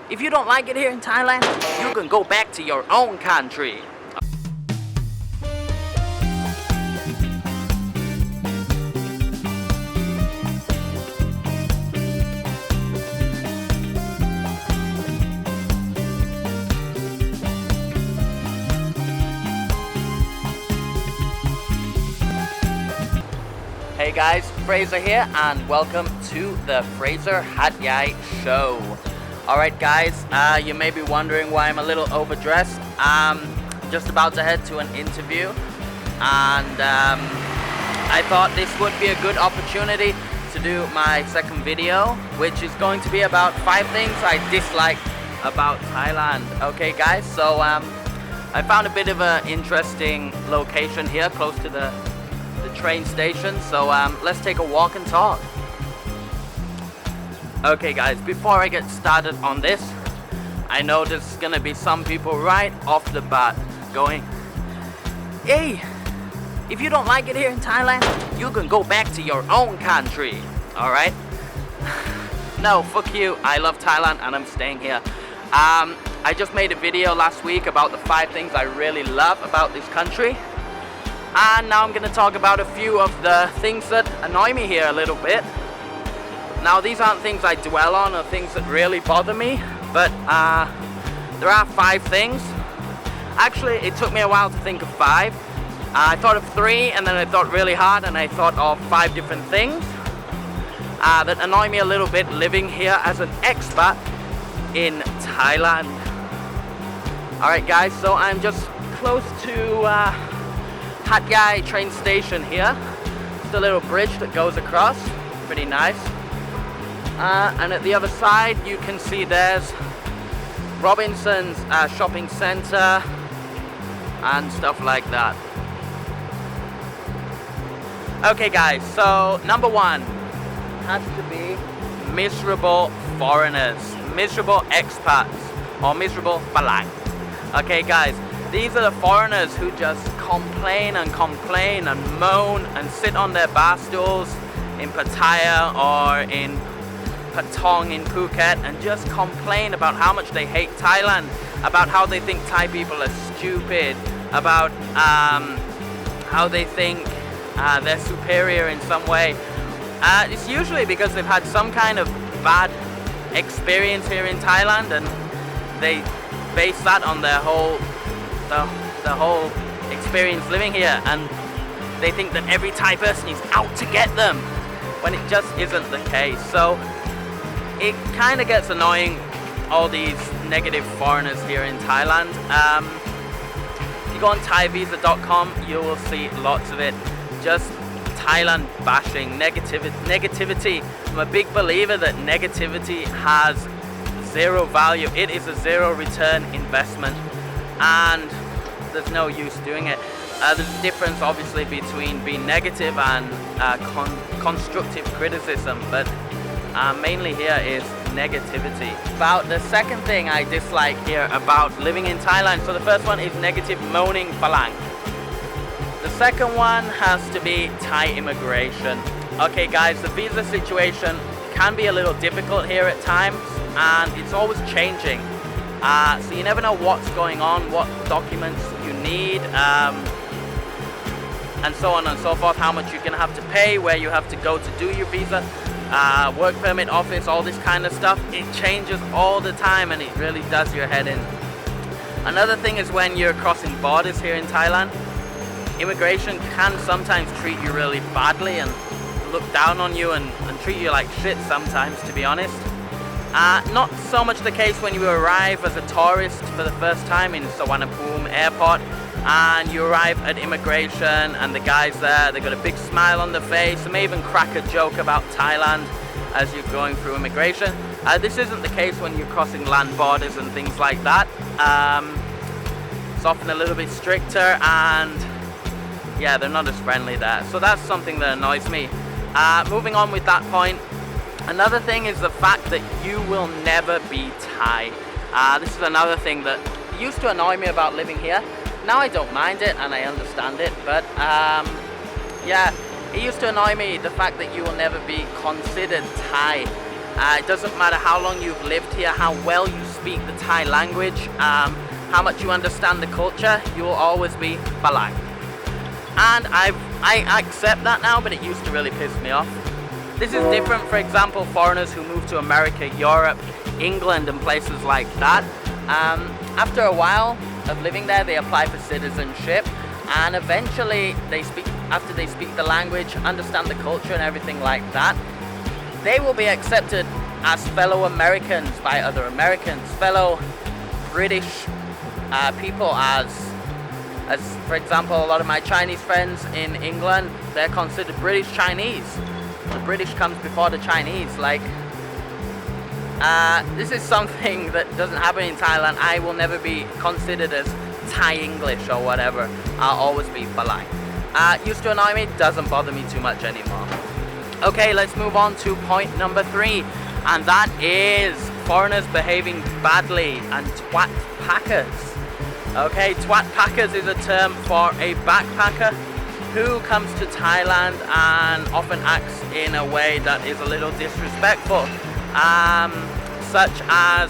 If you don't like it here in Thailand, you can go back to your own country. Hey guys, Fraser here and welcome to the Fraser Hat Yai show. Alright guys, you may be wondering why I'm a little overdressed. I'm just about to head to an interview and I thought this would be a good opportunity to do my second video, which is going to be about 5 things I dislike about Thailand. Okay guys, so I found a bit of an interesting location here close to the train station, so let's take a walk and talk. Okay guys, before I get started on this, I know there's gonna be some people right off the bat going, hey, if you don't like it here in Thailand, you can go back to your own country. Alright? No, fuck you, I love Thailand and I'm staying here. I just made a video last week about the 5 things I really love about this country. And now I'm going to talk about a few of the things that annoy me here a little bit. Now these aren't things I dwell on or things that really bother me, but there are 5 things. Actually, it took me a while to think of 5. I thought of 3 and then I thought really hard and I thought of 5 different things that annoy me a little bit living here as an expat in Thailand. Alright guys, so I'm just close to Hat Yai train station here. Just a little bridge that goes across, pretty nice. And at the other side you can see there's Robinson's shopping center and stuff like that. Okay guys, so number 1 has to be miserable foreigners, miserable expats or miserable Phalang. Okay guys, these are the foreigners who just complain and moan and sit on their bar stools in Pattaya or in Patong in Phuket and just complain about how much they hate Thailand, about how they think Thai people are stupid, about how they think they're superior in some way. It's usually because they've had some kind of bad experience here in Thailand and they base that on their whole experience living here, and they think that every Thai person is out to get them when it just isn't the case. So it kind of gets annoying, all these negative foreigners here in Thailand. If you go on thaivisa.com, you will see lots of it, just Thailand bashing, negativity. I'm a big believer that negativity has zero value. It is a zero return investment and there's no use doing it. There's a difference obviously between being negative and constructive criticism, but mainly here is negativity. About the second thing I dislike here about living in Thailand, so the first one is negative moaning Phalang. The second one has to be Thai immigration. Okay guys, the visa situation can be a little difficult here at times and it's always changing. So you never know what's going on, what documents you need, and so on and so forth, how much you're going to have to pay, where you have to go to do your visa, work permit office, all this kind of stuff. It changes all the time and it really does your head in. Another thing is when you're crossing borders here in Thailand, immigration can sometimes treat you really badly and look down on you and treat you like shit sometimes, to be honest. Not so much the case when you arrive as a tourist for the first time in Suvarnabhumi airport and you arrive at immigration and the guys there, they've got a big smile on their face and may even crack a joke about Thailand as you're going through immigration. This isn't the case when you're crossing land borders and things like that. It's often a little bit stricter and yeah, they're not as friendly there. So that's something that annoys me. Moving on with that point, another thing is the fact that you will never be Thai. This is another thing that used to annoy me about living here. Now I don't mind it and I understand it, but yeah, it used to annoy me, the fact that you will never be considered Thai. It doesn't matter how long you've lived here, how well you speak the Thai language, how much you understand the culture, you will always be balai. And I accept that now, but it used to really piss me off. This is different, for example, foreigners who move to America, Europe, England and places like that. After a while of living there, they apply for citizenship, and eventually after they speak the language, understand the culture and everything like that, they will be accepted as fellow Americans by other Americans, fellow British people as for example, a lot of my Chinese friends in England, they're considered British Chinese. The British comes before the Chinese. This is something that doesn't happen in Thailand. I will never be considered as Thai English or whatever. I'll always be Balai. Used to annoy me, doesn't bother me too much anymore. Okay, let's move on to point number 3, and that is foreigners behaving badly and twat packers. Okay, twat packers is a term for a backpacker who comes to Thailand and often acts in a way that is a little disrespectful, such as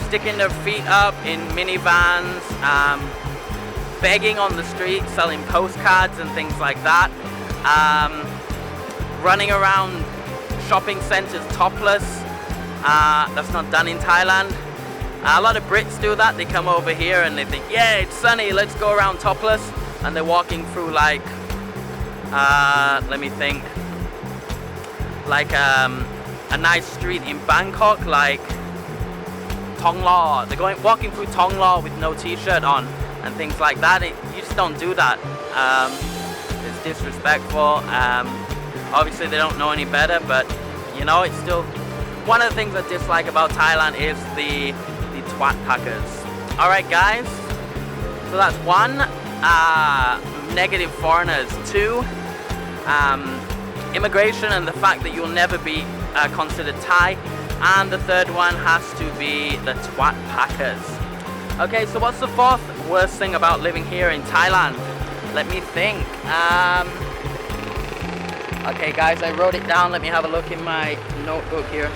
sticking their feet up in minivans, begging on the street, selling postcards and things like that, running around shopping centres topless. That's not done in Thailand. A lot of Brits do that. They come over here and they think, yeah, it's sunny, let's go around topless. And they're walking through let me think, a nice street in Bangkok, like Thong Lo. They're walking through Thong Lo with no t-shirt on and things like that. You just don't do that. It's disrespectful. Obviously they don't know any better, but it's still one of the things I dislike about Thailand is the twat packers. Alright guys, so that's 1, negative foreigners. 2, immigration and the fact that you'll never be considered Thai. And the third one has to be the twat packers. Okay, so what's the 4th worst thing about living here in Thailand? Let me think. Okay guys, I wrote it down. Let me have a look in my notebook here.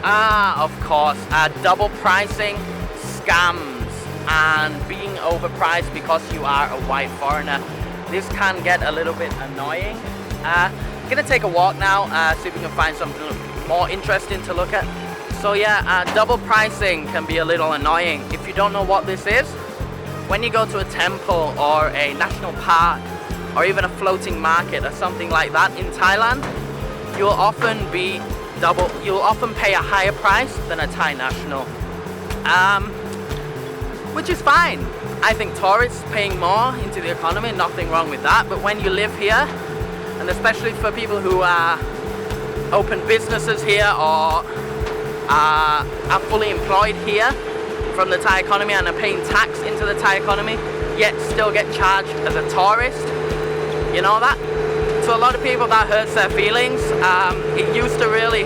Of course, double pricing, scams, and being overpriced because you are a white foreigner. This can get a little bit annoying. I'm gonna take a walk now, see if we can find something more interesting to look at. So yeah, double pricing can be a little annoying. If you don't know what this is, when you go to a temple or a national park or even a floating market or something like that in Thailand, you'll often pay a higher price than a Thai national, which is fine. I think tourists paying more into the economy, nothing wrong with that. But when you live here, and especially for people who open businesses here or are fully employed here from the Thai economy and are paying tax into the Thai economy, yet still get charged as a tourist, you know that? So a lot of people, that hurts their feelings. It used to really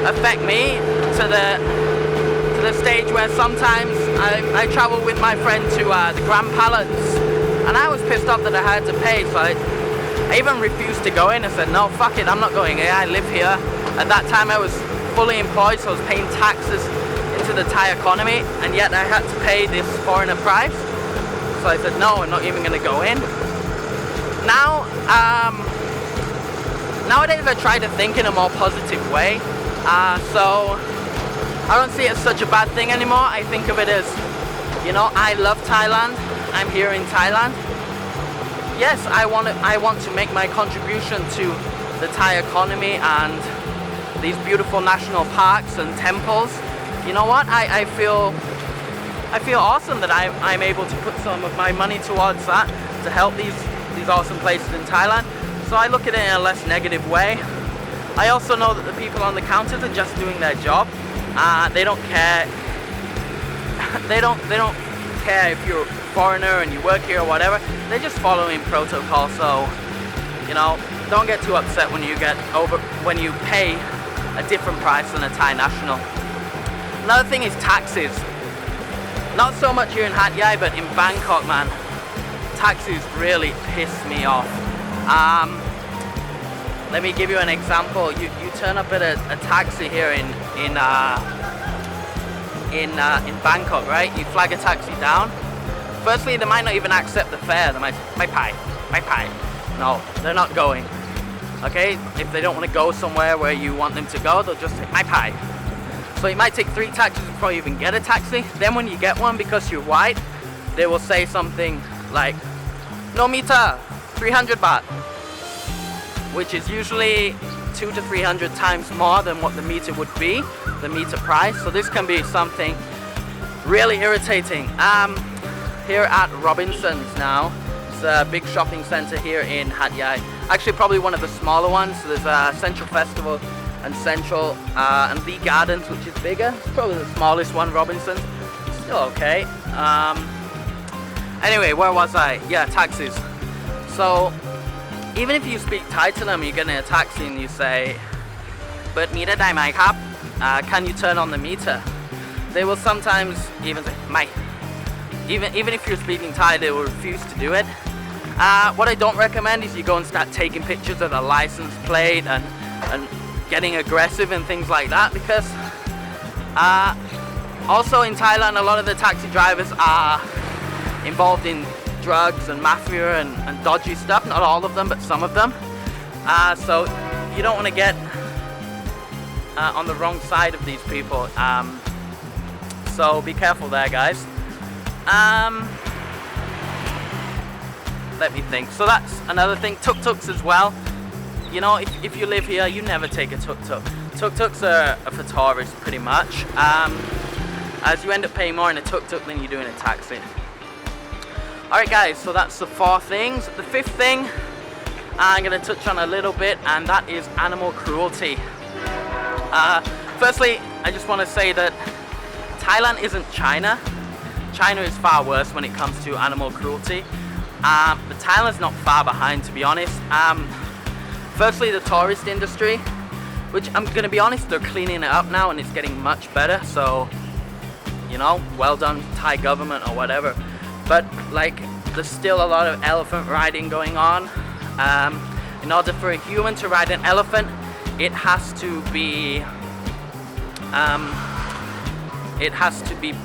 affect me to the stage where sometimes I travel with my friend to the Grand Palace, and I was pissed off that I had to pay, so I even refused to go in. I said, no, fuck it, I'm not going in. I live here. At that time I was fully employed, so I was paying taxes into the Thai economy, and yet I had to pay this foreigner price. So I said, no, I'm not even going to go in. Now, nowadays I try to think in a more positive way. So I don't see it as such a bad thing anymore. I think of it as, I love Thailand. I'm here in Thailand. Yes, I want to make my contribution to the Thai economy and these beautiful national parks and temples. You know what? I feel awesome that I'm able to put some of my money towards that to help these awesome places in Thailand. So I look at it in a less negative way. I also know that the people on the counters are just doing their job. They don't care. They don't care if you're a foreigner and you work here or whatever. They're just following protocol. So, don't get too upset when you pay a different price than a Thai national. Another thing is taxes. Not so much here in Hat Yai, but in Bangkok, man, taxes really piss me off. let me give you an example. You turn up at a taxi here in Bangkok, right? You flag a taxi down. Firstly, they might not even accept the fare. They might say, my pie. No, they're not going. Okay? If they don't want to go somewhere where you want them to go, they'll just say, my pie. So it might take 3 taxis before you even get a taxi. Then when you get one, because you're white, they will say something like, no meter, 300 baht. Which is usually 200 to 300 times more than what the meter would be, the meter price. So this can be something really irritating. Here at Robinson's now, it's a big shopping center here in Hat Yai. Actually, probably one of the smaller ones. So there's Central Festival and Central and Lee Gardens, which is bigger. It's probably the smallest one, Robinson's. Still okay. Anyway, where was I? Yeah, taxis. So even if you speak Thai to them, you get in a taxi and you say, "But meter dai mai kap? Can you turn on the meter?" They will sometimes even say, "Mai." Even if you're speaking Thai, they will refuse to do it. What I don't recommend is you go and start taking pictures of the license plate and getting aggressive and things like that, because also in Thailand, a lot of the taxi drivers are involved in drugs and mafia and dodgy stuff. Not all of them, but some of them. So you don't want to get on the wrong side of these people. So be careful there, guys. Let me think. So that's another thing. Tuk-tuks as well. You know, if you live here, you never take a tuk-tuk. Tuk-tuks are for tourists, pretty much. As you end up paying more in a tuk-tuk than you do in a taxi. Alright guys, so that's the 4 things. The 5th thing I'm going to touch on a little bit, and that is animal cruelty. Firstly, I just want to say that Thailand isn't China. China is far worse when it comes to animal cruelty. But Thailand's not far behind, to be honest. Firstly, the tourist industry, which I'm going to be honest, they're cleaning it up now and it's getting much better. So, you know, well done Thai government or whatever. But like, there's still a lot of elephant riding going on. In order for a human to ride an elephant, it has to be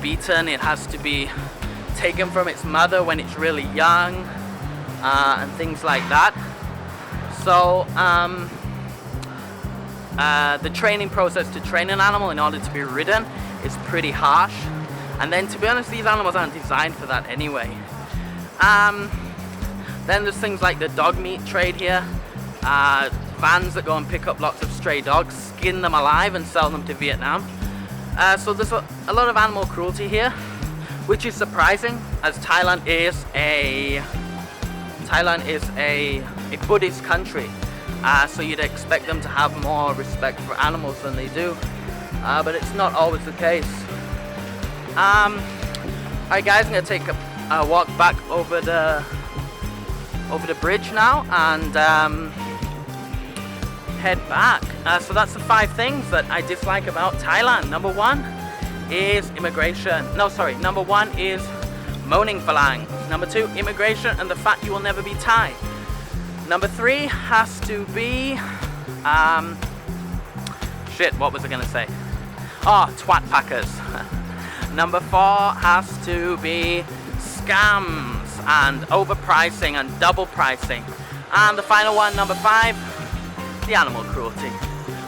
beaten. It has to be taken from its mother when it's really young, and things like that. So the training process to train an animal in order to be ridden is pretty harsh. And then, to be honest, these animals aren't designed for that anyway. Then there's things like the dog meat trade here. Vans that go and pick up lots of stray dogs, skin them alive and sell them to Vietnam. So there's a lot of animal cruelty here, which is surprising, as Thailand is a Buddhist country. So you'd expect them to have more respect for animals than they do. But it's not always the case. Alright guys, I'm going to take a walk back over the bridge now and head back. So that's the 5 things that I dislike about Thailand. Number 1 is immigration. Number 1 is moaning falang. Number 2, immigration and the fact you will never be Thai. Number 3 has to be what was I going to say? Oh, twat packers. Number 4 has to be scams and overpricing and double pricing. And the final one, number 5, the animal cruelty.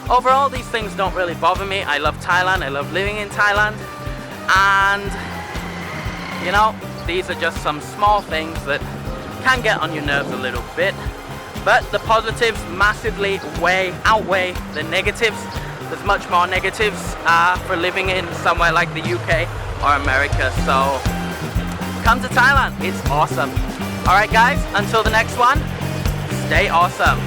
Overall, these things don't really bother me. I love Thailand. I love living in Thailand. And, you know, these are just some small things that can get on your nerves a little bit. But the positives massively outweigh the negatives. There's much more negatives for living in somewhere like the UK or America. So come to Thailand. It's awesome. Alright guys, until the next one, stay awesome.